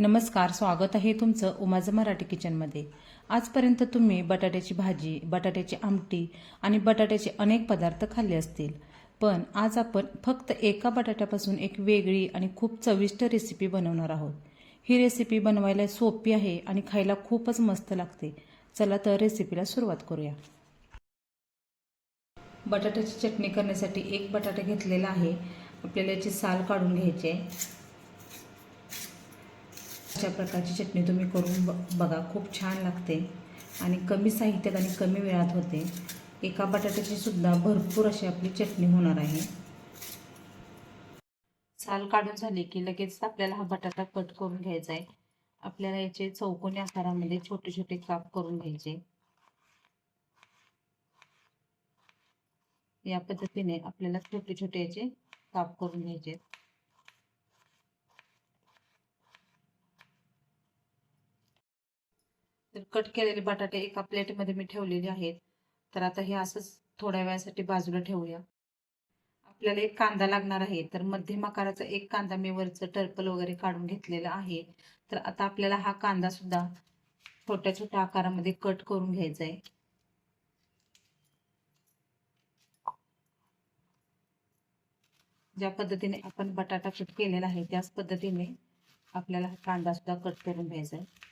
नमस्कार, स्वागत आहे तुमचं उमाज मराठी किचनमध्ये। आजपर्यंत तुम्ही बटाट्याची भाजी, बटाट्याची आमटी आणि बटाट्याचे अनेक पदार्थ खाल्ले असतील, पण आज आपण फक्त एका बटाट्यापासून एक वेगळी आणि खूप चविष्ट रेसिपी बनवणार आहोत। ही रेसिपी बनवायला सोपी आहे आणि खायला खूपच मस्त लागते। चला तर रेसिपीला सुरुवात करूया। बटाट्याची चटणी करण्यासाठी एक बटाटा घेतलेला आहे। आपल्याला याची साल काढून घ्यायची आहे। अशा प्रकारची चटणी तुम्ही करून बघा, खूप छान लागते आणि कमी साहित्यात आणि कमी वेळात होते। एका बटाट्याची सुद्धा भरपूर अशी आपली चटणी होणार आहे। साल काढून झाली की लगेच आपल्याला हा बटाटा कट करून घ्यायचा आहे। आपल्याला याचे चौकोनी आकारामध्ये छोटे छोटे काप करून घ्यायचे। या पद्धतीने आपल्याला छोटे छोटे याचे काप करून घ्यायचे। तर कट केलेले बटाटे एका प्लेटमध्ये मी ठेवलेले आहेत। तर आता हे असंच थोड्या वेळासाठी बाजूला ठेवूया। आपल्याला एक कांदा लागणार आहे, तर मध्यम आकाराचा एक कांदा मी वरचं टर्पल वगैरे काढून घेतलेला आहे। तर आता आपल्याला हा कांदा सुद्धा छोट्या छोट्या आकारामध्ये कट करून घ्यायचा आहे। ज्या पद्धतीने आपण बटाटा कट केलेला आहे त्याच पद्धतीने आपल्याला हा कांदा सुद्धा कट करून घ्यायचा आहे।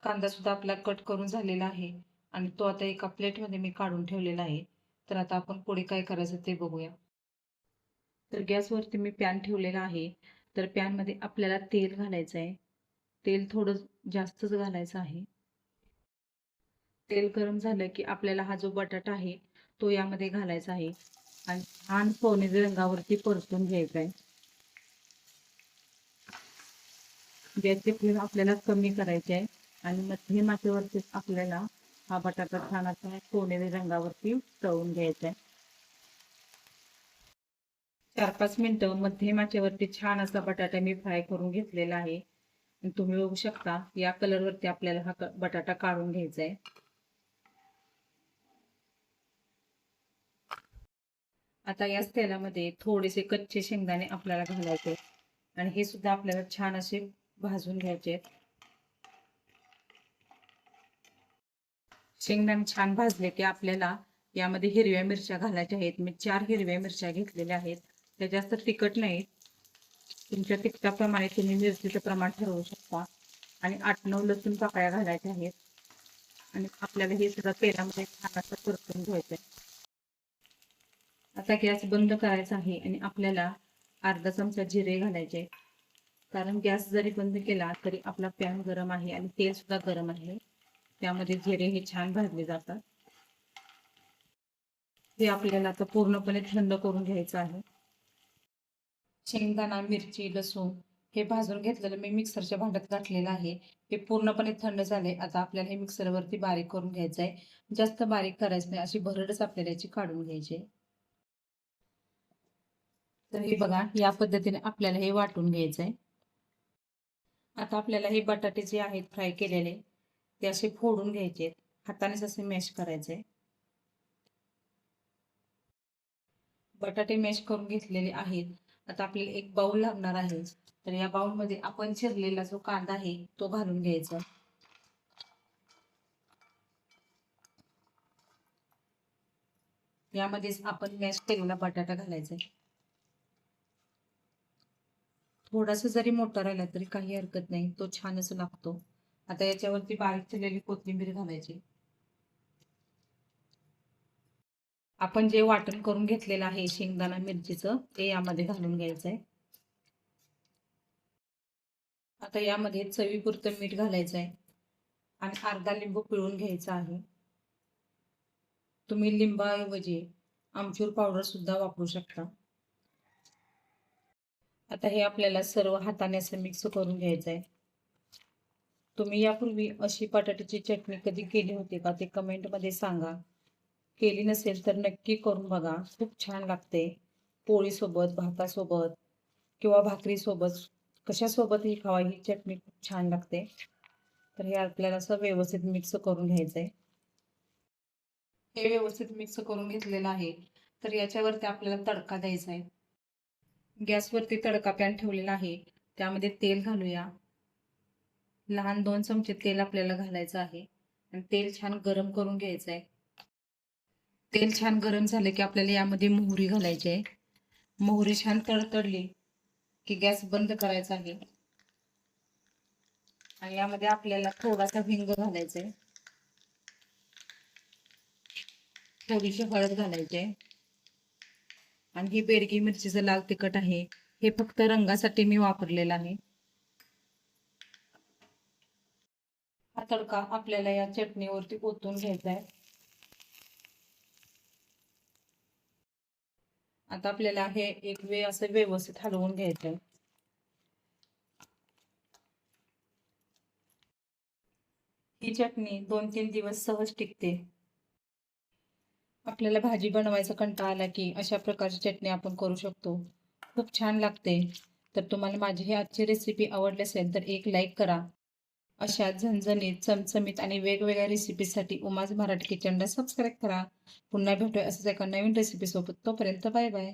कांदा सुद्धा आपला कट करून झालेला आहे आणि तो आता एका प्लेटमध्ये मी काढून ठेवलेला आहे। तर आता आपण पुढे काय करायचं ते बघूया। तर गॅसवरती मी पॅन ठेवलेला आहे। तर पॅनमध्ये आपल्याला तेल घालायचं आहे। तेल थोडं जास्तच घालायचं आहे। तेल गरम झालं की आपल्याला हा जो बटाटा आहे तो यामध्ये घालायचा आहे आणि छान सोनेरी रंगावरती परतून घ्यायचा आहे। गॅसची फ्लेम आपल्याला कमी करायची आहे आणि मध्यम आचेवरती आपल्याला हा बटाटा छान असा सोनेरी रंगावरती तळून घ्यायचा आहे। 4-5 मिनिटं मध्यम आचेवरती छान असा बटाटा मी फ्राय करून घेतलेला आहे। तुम्ही बघू शकता या कलरवरती आपल्याला हा बटाटा काढून घ्यायचा आहे। आता याच तेलामध्ये थोडेसे कच्चे शेंगदाणे आपल्याला घालायचे आणि हे सुद्धा आपल्याला छान असे भाजून घ्यायचे। शेंगदाणे छान भाजले की आपल्याला यामध्ये हिरव्या मिरच्या घालायच्या आहेत। मी 4 हिरव्या मिरच्या घेतलेल्या आहेत। त्या जास्त तिखट नाही, तुमच्या तिखटाप्रमाणे तुम्ही मिरचीचं प्रमाण ठरवू शकता आणि 8-9 लसूण पाकळ्या घालायच्या आहेत आणि आपल्याला हे सुद्धा तेलामध्ये छान असं परतून घ्यायचं आहे। आता गॅस बंद करायचा आहे आणि आपल्याला अर्धा चमचा जिरे घालायचे, कारण गॅस जरी बंद केला तरी आपला पॅन गरम आहे आणि तेल सुद्धा गरम आहे, त्यामध्ये जिरे हे छान भाजले जातात। हे आपल्याला आता पूर्णपणे थंड करून घ्यायचं आहे। शेंगदाणा, मिरची, लसूण हे भाजून घेतलेलं मी मिक्सरच्या भांड्यात घातलेलं आहे। हे पूर्णपणे थंड झाले। आता आपल्याला हे मिक्सरवरती बारीक करून घ्यायचं आहे। जास्त बारीक करायचं नाही, अशी भरडच आपल्याला याची काढून घ्यायची आहे। तर हे बघा, या पद्धतीने आपल्याला हे वाटून घ्यायचं आहे। आता आपल्याला हे बटाटे जे आहेत फ्राय केलेले ते असे फोडून घ्यायचे, हातानेच असे मॅश करायचे। बटाटे मॅश करून घेतलेले आहेत। आता आपल्याला एक बाउल लागणार आहे। तर या बाउलमध्ये आपण चिरलेला जो कांदा आहे तो घालून घ्यायचा। यामध्येच आपण मॅश केलेला बटाटा घालायचा। थोडासा जरी मोठा राहिला तरी काही हरकत नाही, तो छानच लागतो। आता याच्यावरती बारीक चिरलेली कोथिंबीर घालायची। आपण जे वाटण करून घेतलेलं आहे शेंगदाणा मिरचीचं ते यामध्ये घालून घ्यायचंय। आता यामध्ये चवीपुरतं मीठ घालायचंय आणि अर्धा लिंबू पिळून घ्यायचा आहे। तुम्ही लिंबाऐवजी आमचूर पावडर सुद्धा वापरू शकता। आता हे आपल्याला सर्व हाताने असं मिक्स करून घ्यायचंय। तुम्ही यापूर्वी अशी बटाट्याची चटणी कधी केली होती का ते कमेंट मध्ये सांगा। केली नसेल तर नक्की करून बघा, खूप छान लागते। पोळी सोबत, भातासोबत किंवा भाकरी सोबत कशासोबतही खावा, ही चटणी खूप छान लागते। तर हे आपल्याला असं व्यवस्थित मिक्स करून घ्यायचंय। हे व्यवस्थित मिक्स करून घेतलेलं आहे. तर याच्यावरती आपल्याला तडका द्यायचा आहे. गॅसवरती तडका पॅन ठेवलेला आहे. त्यामध्ये तेल घालूया. लहान 2 चमचे तेल आपल्याला घालायचं आहे आणि तेल छान गरम करून घ्यायचं आहे. तेल छान गरम झाले की आपल्याला यामध्ये मोहरी घालायची आहे. मोहरी छान तडतडली की गॅस बंद करायचा आहे आणि यामध्ये आपल्याला थोडासा हिंग घालायचा आहे. थोडीशी हळद घालायची आहे आणि ही बेडगी मिरचीचं लाल तिखट आहे. हे फक्त रंगासाठी मी वापरलेलं आहे. हा तडका आपल्याला या चटणीवरती ओतून घ्यायचा आहे. आता आपल्याला हे एक वेळ असं व्यवस्थित हलवून घ्यायचं आहे. ही चटणी 2-3 दिवस सहज टिकते. आपल्याला भाजी बनवायचा कंटाळा आला की अशा प्रकारची चटणी आपण करू शकतो. खूप छान लागते. तर तुम्हाला माझी ही आजची रेसिपी आवडली असेल तर एक लाईक करा. अशा झणझणीत, चमचमीत आणि वेगवेगळ्या रेसिपीसाठी उमाज मराठी किचनला सबस्क्राईब करा. पुन्हा भेटूया असंच एका नवीन रेसिपीसोबत. तोपर्यंत बाय बाय.